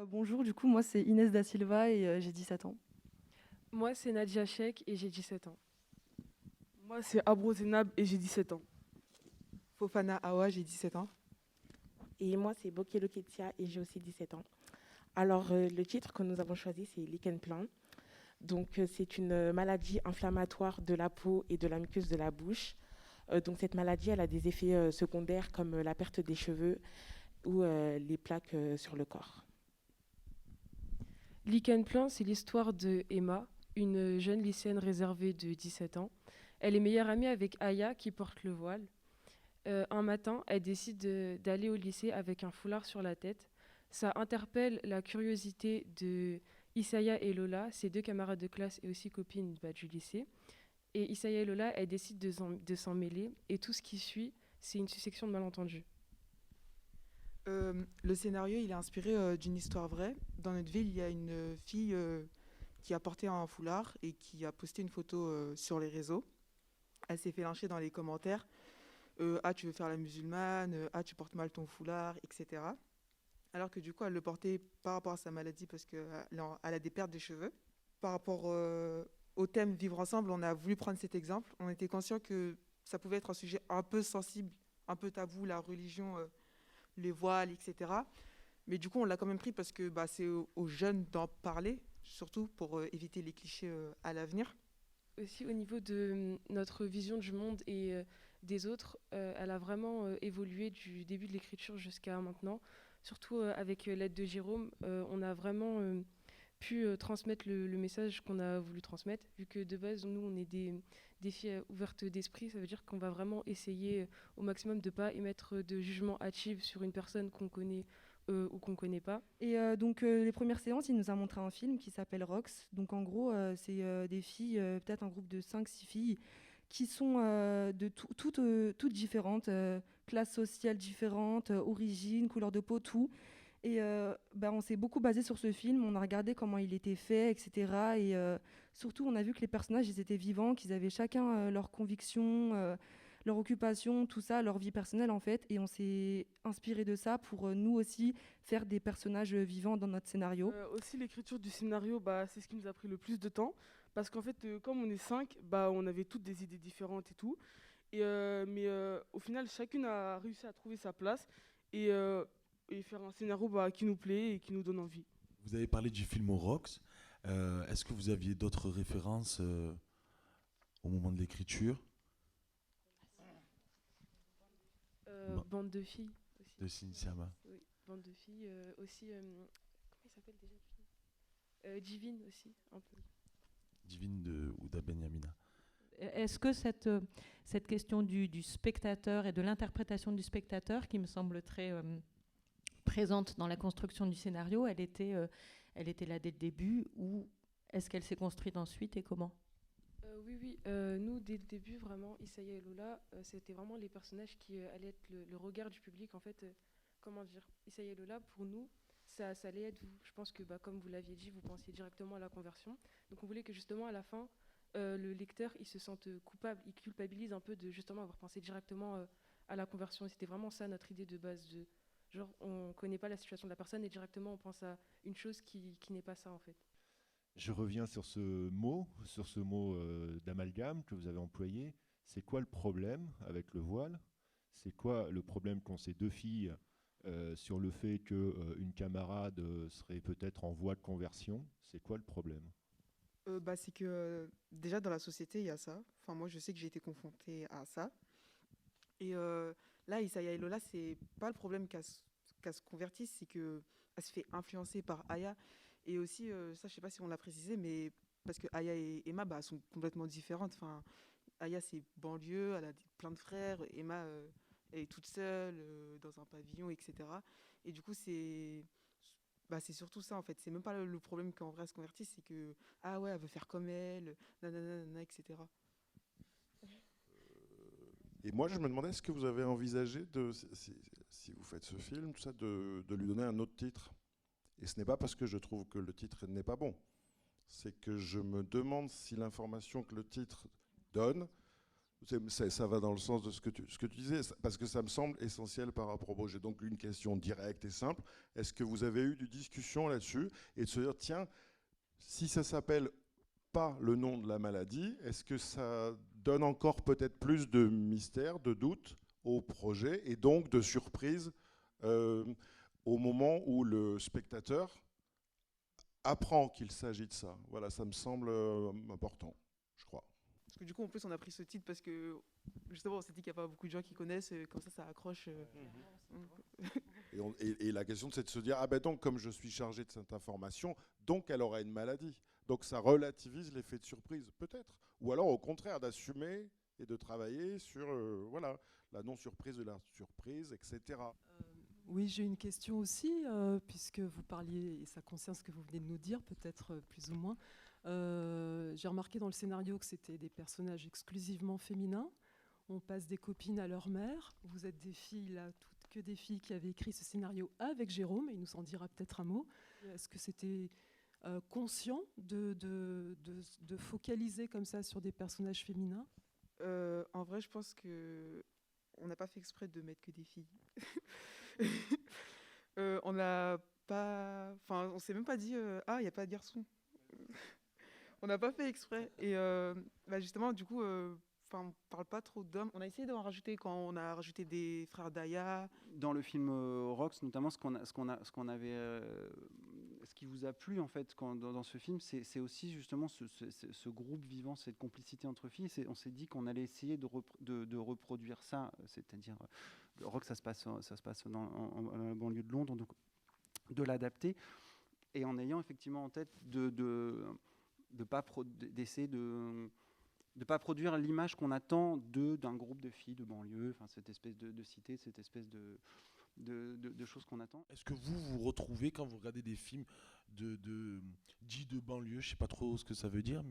Bonjour, du coup, moi c'est Inès da Silva et j'ai 17 ans. Moi, c'est Nadia Sheikh et j'ai 17 ans. Moi, c'est Abro Zenab et j'ai 17 ans. Fofana Awa, j'ai 17 ans. Et moi, c'est Bokelo Ketia et j'ai aussi 17 ans. Alors, le titre que nous avons choisi, c'est Lichen Plan. Donc, c'est une maladie inflammatoire de la peau et de la muqueuse de la bouche. Donc, cette maladie, elle a des effets secondaires comme la perte des cheveux ou les plaques sur le corps. Lichen Plan, c'est l'histoire de Emma, une jeune lycéenne réservée de 17 ans. Elle est meilleure amie avec Aya qui porte le voile. Un matin, elle décide d'aller au lycée avec un foulard sur la tête. Ça interpelle la curiosité de Isaya et Lola, ses deux camarades de classe et aussi copines du lycée. Et Isaya et Lola, elles décident de s'en mêler. Et tout ce qui suit, c'est une succession de malentendus. Le scénario, il est inspiré d'une histoire vraie. Dans notre ville, il y a une fille qui a porté un foulard et qui a posté une photo sur les réseaux. Elle s'est fait lyncher dans les commentaires. Ah, tu veux faire la musulmane, ah, tu portes mal ton foulard, etc. Alors que du coup, elle le portait par rapport à sa maladie parce qu'elle a des pertes de cheveux. Par rapport au thème Vivre ensemble, on a voulu prendre cet exemple. On était conscient que ça pouvait être un sujet un peu sensible, un peu tabou, la religion, les voiles, etc. Mais du coup, on l'a quand même pris parce que c'est aux jeunes d'en parler, surtout pour éviter les clichés à l'avenir. Aussi au niveau de notre vision du monde et des autres, elle a vraiment évolué du début de l'écriture jusqu'à maintenant. Surtout avec l'aide de Jérôme, on a vraiment pu transmettre le message qu'on a voulu transmettre. Vu que de base, nous, on est des filles ouvertes d'esprit, ça veut dire qu'on va vraiment essayer au maximum de ne pas émettre de jugement hâtif sur une personne qu'on connaît ou qu'on ne connaît pas. Et donc les premières séances, il nous a montré un film qui s'appelle Rox. Donc en gros, c'est des filles, peut-être un groupe de 5 6 filles, qui sont de toutes différentes, classes sociales différentes, origines, couleur de peau, tout. Et on s'est beaucoup basé sur ce film, on a regardé comment il était fait, etc. Et surtout, on a vu que les personnages, ils étaient vivants, qu'ils avaient chacun leurs convictions, leur occupation, tout ça, leur vie personnelle en fait. Et on s'est inspiré de ça pour nous aussi faire des personnages vivants dans notre scénario. Aussi, l'écriture du scénario, c'est ce qui nous a pris le plus de temps. Parce qu'en fait, comme on est cinq, on avait toutes des idées différentes et tout. Mais au final, chacune a réussi à trouver sa place et, euh, et faire un scénario qui nous plaît et qui nous donne envie. Vous avez parlé du film Rox. Est-ce que vous aviez d'autres références au moment de l'écriture Bon, Bande de filles aussi. de Sinsama? Oui, bande de filles aussi. Comment il s'appelle déjà le film Divine aussi, un peu. Divine de Ouda Benyamina. Est-ce que cette question du spectateur et de l'interprétation du spectateur, qui me semble très présente dans la construction du scénario, elle était là dès le début, ou est-ce qu'elle s'est construite ensuite et comment? Oui, oui. Nous, dès le début, vraiment, Isaya et Lola, c'était vraiment les personnages qui allaient être le regard du public. En fait, comment dire, Isaya et Lola, pour nous, ça allait être vous. Je pense que, comme vous l'aviez dit, vous pensiez directement à la conversion. Donc, on voulait que justement, à la fin, le lecteur, il se sente coupable, il culpabilise un peu de justement avoir pensé directement à la conversion. Et c'était vraiment ça notre idée de base. Genre, on ne connaît pas la situation de la personne et directement, on pense à une chose qui n'est pas ça, en fait. Je reviens sur ce mot d'amalgame que vous avez employé. C'est quoi le problème avec le voile? C'est quoi le problème qu'ont ces deux filles sur le fait qu'une camarade serait peut-être en voie de conversion? C'est quoi le problème? C'est que déjà dans la société, il y a ça. Enfin, moi, je sais que j'ai été confrontée à ça. Et là, Isaya et Lola, c'est pas le problème qu'elle se convertisse, c'est qu'elle se fait influencer par Aya. Et aussi, ça, je sais pas si on l'a précisé, mais parce que Aya et Emma sont complètement différentes. Enfin, Aya, c'est banlieue, elle a plein de frères. Emma, elle est toute seule dans un pavillon, etc. Et du coup, c'est surtout ça, en fait. C'est même pas le problème qu'en vrai elle se convertisse, c'est que, ah ouais, elle veut faire comme elle, nanana, nanana, etc. Et moi, je me demandais, est-ce que vous avez envisagé, si vous faites ce film, tout ça, de lui donner un autre titre? Et ce n'est pas parce que je trouve que le titre n'est pas bon. C'est que je me demande si l'information que le titre donne Ça va dans le sens de ce que tu disais, parce que ça me semble essentiel par rapport au projet. Donc une question directe et simple, est-ce que vous avez eu des discussions là-dessus et de se dire, tiens, si ça s'appelle pas le nom de la maladie, est-ce que ça donne encore peut-être plus de mystère, de doute au projet et donc de surprise au moment où le spectateur apprend qu'il s'agit de ça. Voilà, ça me semble important, je crois. Parce que du coup, en plus, on a pris ce titre parce que justement, on s'est dit qu'il n'y a pas beaucoup de gens qui connaissent, comme ça accroche. Et la question, c'est de se dire, ah ben donc, comme je suis chargé de cette information, donc elle aura une maladie. Donc ça relativise l'effet de surprise, peut-être. Ou alors, au contraire, d'assumer et de travailler sur voilà, la non-surprise de la surprise, etc. Oui, j'ai une question aussi, puisque vous parliez, et ça concerne ce que vous venez de nous dire, peut-être plus ou moins. J'ai remarqué dans le scénario que c'était des personnages exclusivement féminins. On passe des copines à leur mère. Vous êtes des filles, là, toutes que des filles qui avaient écrit ce scénario avec Jérôme, et il nous en dira peut-être un mot. Est-ce que c'était conscient de focaliser comme ça sur des personnages féminins ? En vrai, je pense que on n'a pas fait exprès de mettre que des filles. On n'a pas, enfin, on s'est même pas dit ah, il n'y a pas de garçons. On n'a pas fait exprès. Et justement, du coup, on parle pas trop d'hommes. On a essayé d'en rajouter quand on a rajouté des frères Daya. Dans le film Rox, notamment, ce qui vous a plu en fait dans ce film, c'est aussi justement ce groupe vivant, cette complicité entre filles. On s'est dit qu'on allait essayer de reproduire ça, c'est-à-dire Rox, ça se passe dans la banlieue de Londres, donc de l'adapter, et en ayant effectivement en tête d'essayer de ne pas produire l'image qu'on attend d'un groupe de filles de banlieue, enfin cette espèce de cité, cette espèce de choses qu'on attend. Est-ce que vous vous retrouvez quand vous regardez des films dits de banlieue, je ne sais pas trop ce que ça veut dire,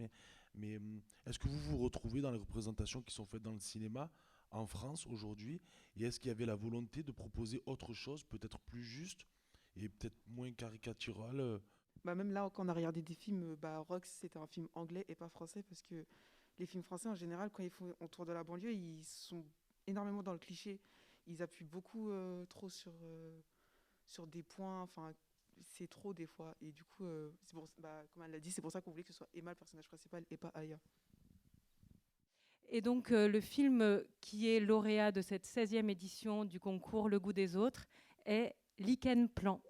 mais est-ce que vous vous retrouvez dans les représentations qui sont faites dans le cinéma en France aujourd'hui, et est-ce qu'il y avait la volonté de proposer autre chose, peut-être plus juste et peut-être moins caricatural Même là, quand on a regardé des films, Rox, c'était un film anglais et pas français, parce que les films français, en général, quand ils font autour de la banlieue, ils sont énormément dans le cliché. Ils appuient beaucoup trop sur des points, enfin, c'est trop des fois. Et du coup, comme elle l'a dit, c'est pour ça qu'on voulait que ce soit Emma le personnage principal et pas Aya. Et donc, le film qui est lauréat de cette 16e édition du concours Le Goût des Autres est Lichen Plan.